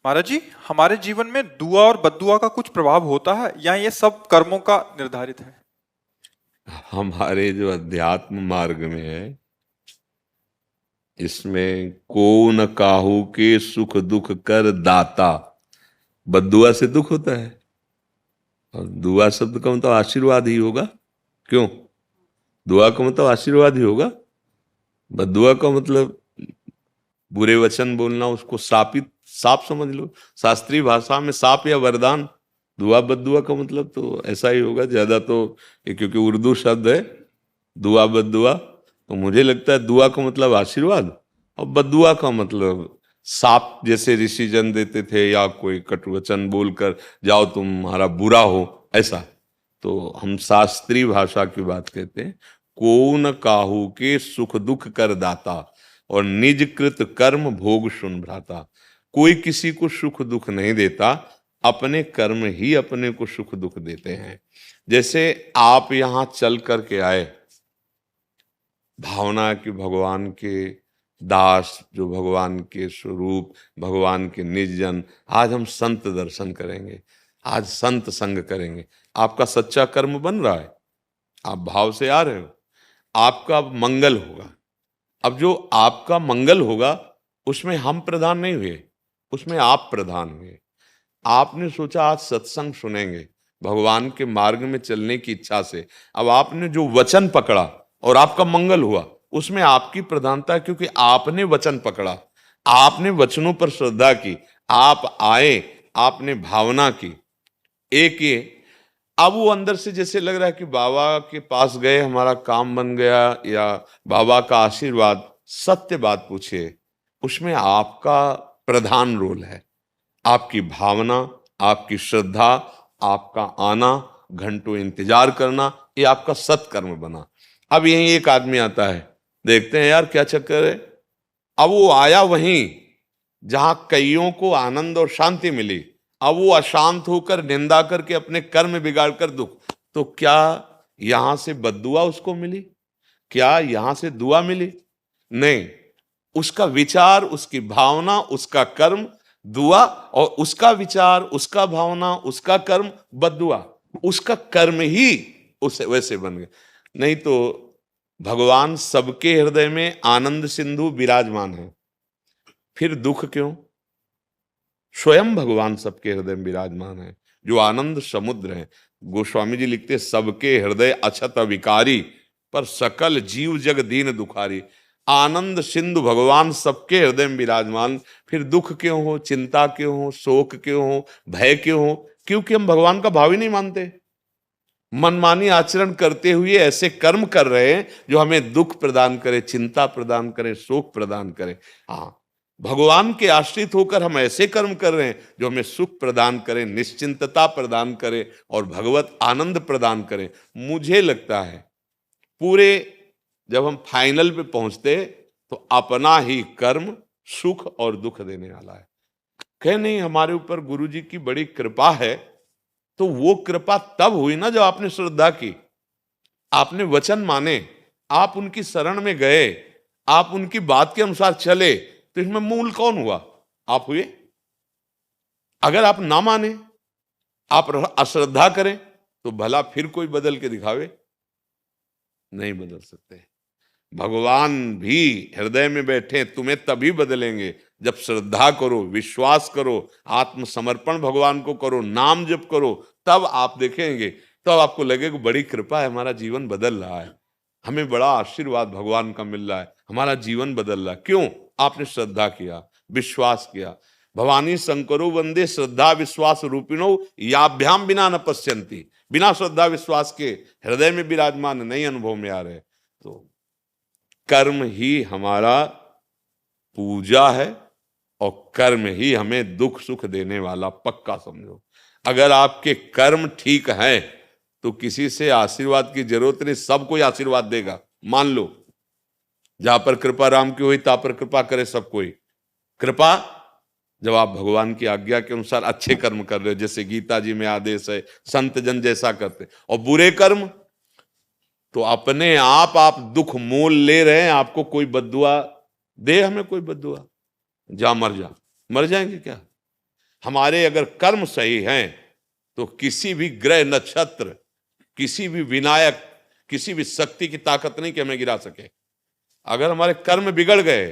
महाराज जी, हमारे जीवन में दुआ और बद्दुआ का कुछ प्रभाव होता है या ये सब कर्मों का निर्धारित है? हमारे जो अध्यात्म मार्ग में है, इसमें को न काहू के सुख दुख कर दाता। बद्दुआ से दुख होता है, और दुआ शब्द का मतलब आशीर्वाद ही होगा। क्यों? दुआ का मतलब आशीर्वाद ही होगा। बद्दुआ का मतलब बुरे वचन बोलना, उसको शापित, साप समझ लो। शास्त्रीय भाषा में साप या वरदान। दुआ बद्दुआ का मतलब तो ऐसा ही होगा ज्यादा तो, ये क्योंकि उर्दू शब्द है दुआ बद्दुआ, तो मुझे लगता है दुआ का मतलब आशीर्वाद, और बद्दुआ का मतलब साप जैसे ऋषि जन देते थे, या कोई कटुवचन बोलकर जाओ तुम्हारा बुरा हो, ऐसा। तो हम शास्त्रीय भाषा की बात कहते हैं। को न काहू के सुख दुख कर दाता, और निज कृत कर्म भोग सुन भ्राता। कोई किसी को सुख दुख नहीं देता, अपने कर्म ही अपने को सुख दुख देते हैं। जैसे आप यहां चल करके आए, भावना कि भगवान के दास, जो भगवान के स्वरूप, भगवान के निज जन, आज हम संत दर्शन करेंगे, आज संत संग करेंगे। आपका सच्चा कर्म बन रहा है, आप भाव से आ रहे हो, आपका मंगल होगा। अब जो आपका मंगल होगा, उसमें हम प्रधान नहीं हुए, उसमें आप प्रधान हुए। आपने सोचा आज सत्संग सुनेंगे, भगवान के मार्ग में चलने की इच्छा से। अब आपने जो वचन पकड़ा और आपका मंगल हुआ, उसमें आपकी प्रधानता है, क्योंकि आपने वचन पकड़ा, आपने वचनों पर श्रद्धा की, आप आए, आपने भावना की। एक ये, अब वो अंदर से जैसे लग रहा है कि बाबा के पास गए हमारा काम बन गया, या बाबा का आशीर्वाद। सत्य बात पूछिए, उसमें आपका प्रधान रोल है। आपकी भावना, आपकी श्रद्धा, आपका आना, घंटों इंतजार करना, ये आपका सत्कर्म बना। अब यहीं एक आदमी आता है, देखते हैं यार क्या चक्कर है। अब वो आया वहीं जहां कईयों को आनंद और शांति मिली, अब वो अशांत होकर निंदा करके अपने कर्म बिगाड़ कर दुख। तो क्या यहां से बद्दुआ उसको मिली? क्या यहां से दुआ मिली? नहीं। उसका विचार, उसकी भावना, उसका कर्म दुआ, और उसका विचार, उसका भावना, उसका कर्म बद्दुआ। उसका कर्म ही उसे वैसे बन गया। नहीं तो भगवान सबके हृदय में आनंद सिंधु विराजमान है, फिर दुख क्यों? स्वयं भगवान सबके हृदय में विराजमान है, जो आनंद समुद्र है। गोस्वामी जी लिखते, सबके हृदय अछत विकारी, पर सकल जीव जग दीन दुखारी। आनंद सिंधु भगवान सबके हृदय में विराजमान, फिर दुख क्यों हो, चिंता क्यों हो, शोक क्यों हो, भय क्यों हो? क्योंकि हम भगवान का भाव ही नहीं मानते। मनमानी आचरण करते हुए ऐसे कर्म कर रहे हैं जो हमें दुख प्रदान करे, चिंता प्रदान करे, शोक प्रदान करे। हाँ, भगवान के आश्रित होकर हम ऐसे कर्म कर रहे हैं जो हमें सुख प्रदान करें, निश्चिंतता प्रदान करें, और भगवत आनंद प्रदान करें। मुझे लगता है पूरे, जब हम फाइनल पे पहुंचते, तो अपना ही कर्म सुख और दुख देने वाला है। कहे नहीं, हमारे ऊपर गुरु जी की बड़ी कृपा है। तो वो कृपा तब हुई ना जब आपने श्रद्धा की, आपने वचन माने, आप उनकी शरण में गए, आप उनकी बात के अनुसार चले। तो इसमें मूल कौन हुआ? आप हुए। अगर आप ना माने, आप अश्रद्धा करें, तो भला फिर कोई बदल के दिखावे, नहीं बदल सकते। भगवान भी हृदय में बैठे, तुम्हें तभी बदलेंगे जब श्रद्धा करो, विश्वास करो, आत्मसमर्पण भगवान को करो, नाम जप करो। तब आप देखेंगे, तब आपको लगेगा बड़ी कृपा है, हमारा जीवन बदल रहा है, हमें बड़ा आशीर्वाद भगवान का मिल रहा है, हमारा जीवन बदल रहा है। क्यों? आपने श्रद्धा किया, विश्वास किया। भवानी शंकरो वंदे श्रद्धा विश्वास रूपिणो, याभ्याम बिना न पश्यंती। बिना श्रद्धा विश्वास के हृदय में विराजमान नहीं अनुभव में आ रहे। तो कर्म ही हमारा पूजा है, और कर्म ही हमें दुख सुख देने वाला, पक्का समझो। अगर आपके कर्म ठीक हैं, तो किसी से आशीर्वाद की जरूरत नहीं, सब कोई आशीर्वाद देगा। मान लो, जहां पर कृपा राम की हुई, तहां पर कृपा करे सब कोई। कृपा, जब आप भगवान की आज्ञा के अनुसार अच्छे कर्म कर रहे हो, जैसे गीता जी में आदेश है, संत जन जैसा करते, और बुरे कर्म, तो अपने आप दुख मोल ले रहे हैं। आपको कोई बद्दुआ दे, हमें कोई बद्दुआ, जा मर जा, मर जाएंगे क्या? हमारे अगर कर्म सही हैं तो किसी भी ग्रह नक्षत्र, किसी भी विनायक, किसी भी शक्ति की ताकत नहीं कि हमें गिरा सके। अगर हमारे कर्म बिगड़ गए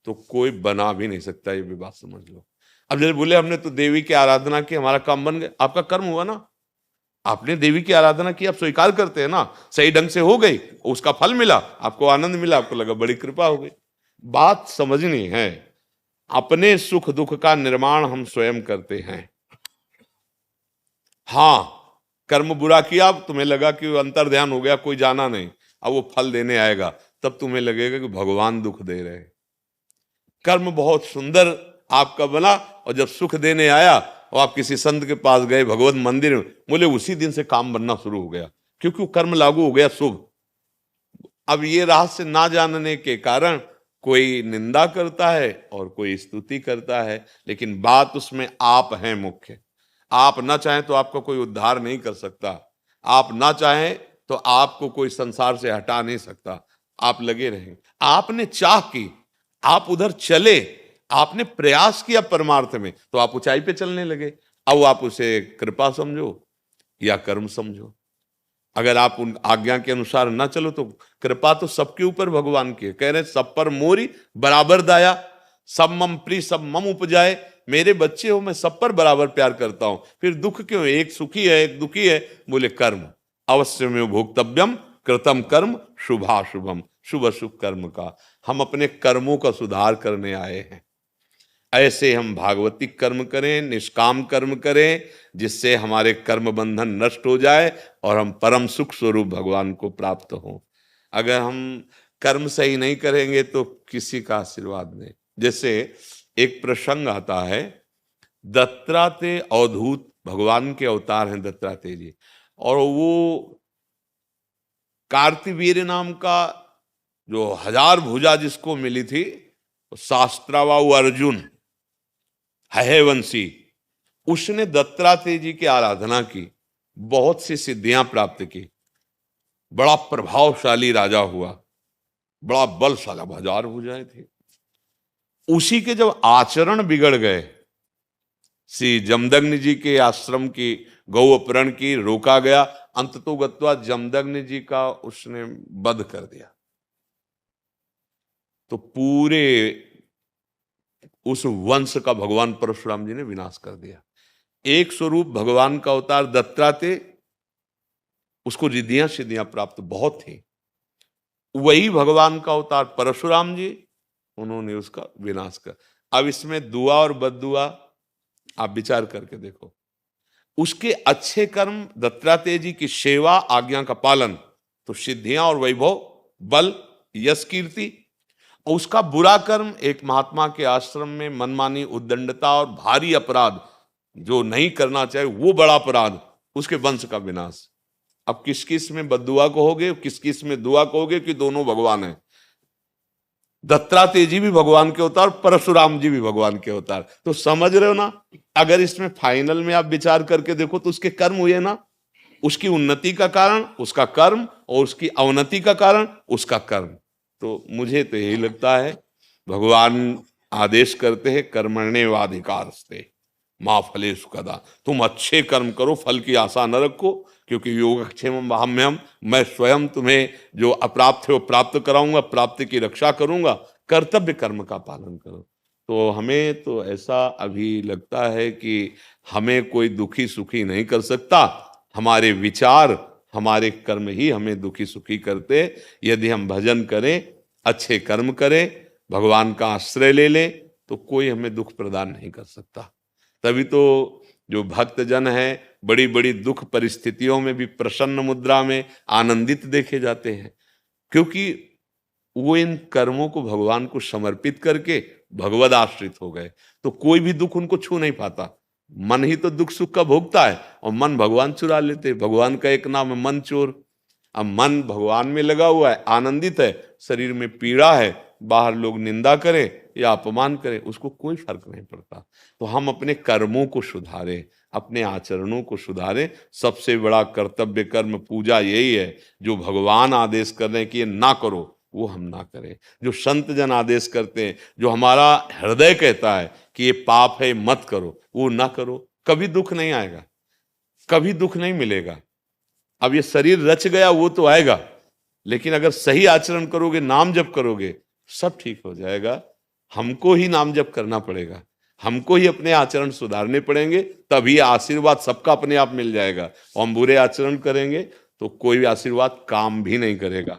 तो कोई बना भी नहीं सकता, ये भी बात समझ लो। अब जैसे बोले हमने तो देवी की आराधना की, हमारा काम बन गया, आपका कर्म हुआ ना, आपने देवी की आराधना की, आप स्वीकार करते हैं ना, सही ढंग से हो गई, उसका फल मिला, आपको आनंद मिला, आपको लगा बड़ी कृपा हो गई। बात समझनी है, अपने सुख दुख का निर्माण हम स्वयं करते हैं। हाँ, कर्म बुरा किया, अब तुम्हें लगा कि अंतर ध्यान हो गया, कोई जाना नहीं, अब वो फल देने आएगा, तब तुम्हें लगेगा कि भगवान दुख दे रहे हैं। कर्म बहुत सुंदर आपका बना और जब सुख देने आया और आप किसी संत के पास गए, भगवत मंदिर में, बोले उसी दिन से काम बनना शुरू हो गया, क्योंकि वो कर्म लागू हो गया शुभ। अब ये रहस्य ना जानने के कारण कोई निंदा करता है और कोई स्तुति करता है, लेकिन बात उसमें आप हैं मुख्य। आप ना चाहें तो आपका कोई उद्धार नहीं कर सकता, आप ना चाहें तो आपको कोई संसार से हटा नहीं सकता, आप लगे रहें। आपने चाह की, आप उधर चले, आपने प्रयास किया परमार्थ में, तो आप ऊंचाई पे चलने लगे। अब आप उसे कृपा समझो या कर्म समझो। अगर आप उन आज्ञा के अनुसार ना चलो तो कृपा तो सबके ऊपर भगवान की है। कह रहे सब पर मोरी बराबर दाया, सब मम प्रिय सब मम उपजाए। मेरे बच्चे हो, मैं सब पर बराबर प्यार करता हूं, फिर दुख क्यों, एक सुखी है एक दुखी है। बोले कर्म अवश्य में भोक्तव्यम कृतम कर्म शुभाशुभम, शुभ अशुभ कर्म का हम अपने कर्मों का सुधार करने आए हैं। ऐसे हम भागवतिक कर्म करें, निष्काम कर्म करें, जिससे हमारे कर्म बंधन नष्ट हो जाए और हम परम सुख स्वरूप भगवान को प्राप्त हों। अगर हम कर्म सही नहीं करेंगे तो किसी का आशीर्वाद नहीं। जैसे एक प्रसंग आता है, दत्तात्रेय अवधूत भगवान के अवतार हैं दत्तात्रेय जी, और वो कार्तिवीर्य नाम का जो 1000 भुजा जिसको मिली थी, शास्त्रावाऊ अर्जुन हयवंशी, उसने दत्तात्रेय जी की आराधना की, बहुत सी सिद्धियां प्राप्त की, बड़ा प्रभावशाली राजा हुआ, बड़ा बलशाली, 1000 भुजाएं थी। उसी के जब आचरण बिगड़ गए, श्री जमदग्नि जी के आश्रम की गौ अपहरण की रोका गया, अंततोगत्वा जमदग्नि जी का उसने वध कर दिया, तो पूरे उस वंश का भगवान परशुराम जी ने विनाश कर दिया। एक स्वरूप भगवान का अवतार दत्तात्रेय, उसको रिद्धियां सिद्धियां प्राप्त बहुत थी। वही भगवान का अवतार परशुराम जी, उन्होंने उसका विनाश कर। अब इसमें दुआ और बद्दुआ आप विचार करके देखो। उसके अच्छे कर्म, दत्तात्रेय जी की सेवा, आज्ञा का पालन, तो सिद्धियां और वैभव, बल, यश, कीर्ति। और उसका बुरा कर्म, एक महात्मा के आश्रम में मनमानी, उद्दंडता और भारी अपराध जो नहीं करना चाहिए, वो बड़ा अपराध, उसके वंश का विनाश। अब किस किस में बद्दुआ कहोगे, किस किस में दुआ कहोगे कि दोनों भगवान हैं? दत्तात्रेय जी भी भगवान के अवतार, परशुराम जी भी भगवान के अवतार। तो समझ रहे हो ना, अगर इसमें फाइनल में आप विचार करके देखो तो उसके कर्म हुए ना, उसकी उन्नति का कारण उसका कर्म और उसकी अवनति का कारण उसका कर्म। तो मुझे तो यही लगता है, भगवान आदेश करते हैं कर्मण्येवाधिकारस्ते मां फलेषु कदा, तुम अच्छे कर्म करो, फल की आशा न रखो, क्योंकि योगक्षेमं वहाम्यहम्, मैं स्वयं तुम्हें जो अप्राप्त है वो प्राप्त कराऊंगा, प्राप्ति की रक्षा करूंगा, कर्तव्य कर्म का पालन करो। तो हमें तो ऐसा अभी लगता है कि हमें कोई दुखी सुखी नहीं कर सकता, हमारे विचार, हमारे कर्म ही हमें दुखी सुखी करते। यदि हम भजन करें, अच्छे कर्म करें, भगवान का आश्रय ले लें, तो कोई हमें दुख प्रदान नहीं कर सकता। तभी तो जो भक्त जन है, बड़ी बड़ी दुख परिस्थितियों में भी प्रसन्न मुद्रा में आनंदित देखे जाते हैं, क्योंकि वो इन कर्मों को भगवान को समर्पित करके भगवद आश्रित हो गए। तो कोई भी दुख उनको छू नहीं पाता। मन ही तो दुख सुख का भोगता है, और मन भगवान चुरा लेते। भगवान का एक नाम है मन चोर। अब मन भगवान में लगा हुआ है, आनंदित है, शरीर में पीड़ा है, बाहर लोग निंदा करें या अपमान करें, उसको कोई फर्क नहीं पड़ता। तो हम अपने कर्मों को सुधारें, अपने आचरणों को सुधारें। सबसे बड़ा कर्तव्य कर्म पूजा यही है, जो भगवान आदेश कर रहे हैं कि ये ना करो, वो हम ना करें। जो संत जन आदेश करते हैं, जो हमारा हृदय कहता है कि ये पाप है मत करो, वो ना करो, कभी दुख नहीं आएगा, कभी दुख नहीं मिलेगा। अब ये शरीर रच गया वो तो आएगा, लेकिन अगर सही आचरण करोगे, नाम जप करोगे, सब ठीक हो जाएगा। हमको ही नाम जप करना पड़ेगा, हमको ही अपने आचरण सुधारने पड़ेंगे, तभी आशीर्वाद सबका अपने आप मिल जाएगा। और हम बुरे आचरण करेंगे तो कोई भी आशीर्वाद काम भी नहीं करेगा।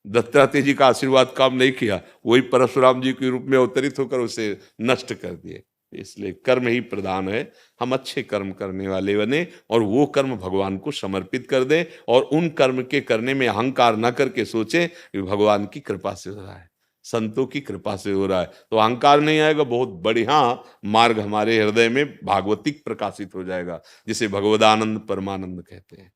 दत्तात्रेय जी का आशीर्वाद काम नहीं किया, वही परशुराम जी के रूप में अवतरित होकर उसे नष्ट कर दिए। इसलिए कर्म ही प्रधान है। हम अच्छे कर्म करने वाले बने और वो कर्म भगवान को समर्पित कर दें, और उन कर्म के करने में अहंकार न करके सोचें कि भगवान की कृपा से हो रहा है, संतों की कृपा से हो रहा है, तो अहंकार नहीं आएगा। बहुत बढ़िया मार्ग हमारे हृदय में भागवतिक प्रकाशित हो जाएगा, जिसे भगवदानंद परमानंद कहते हैं।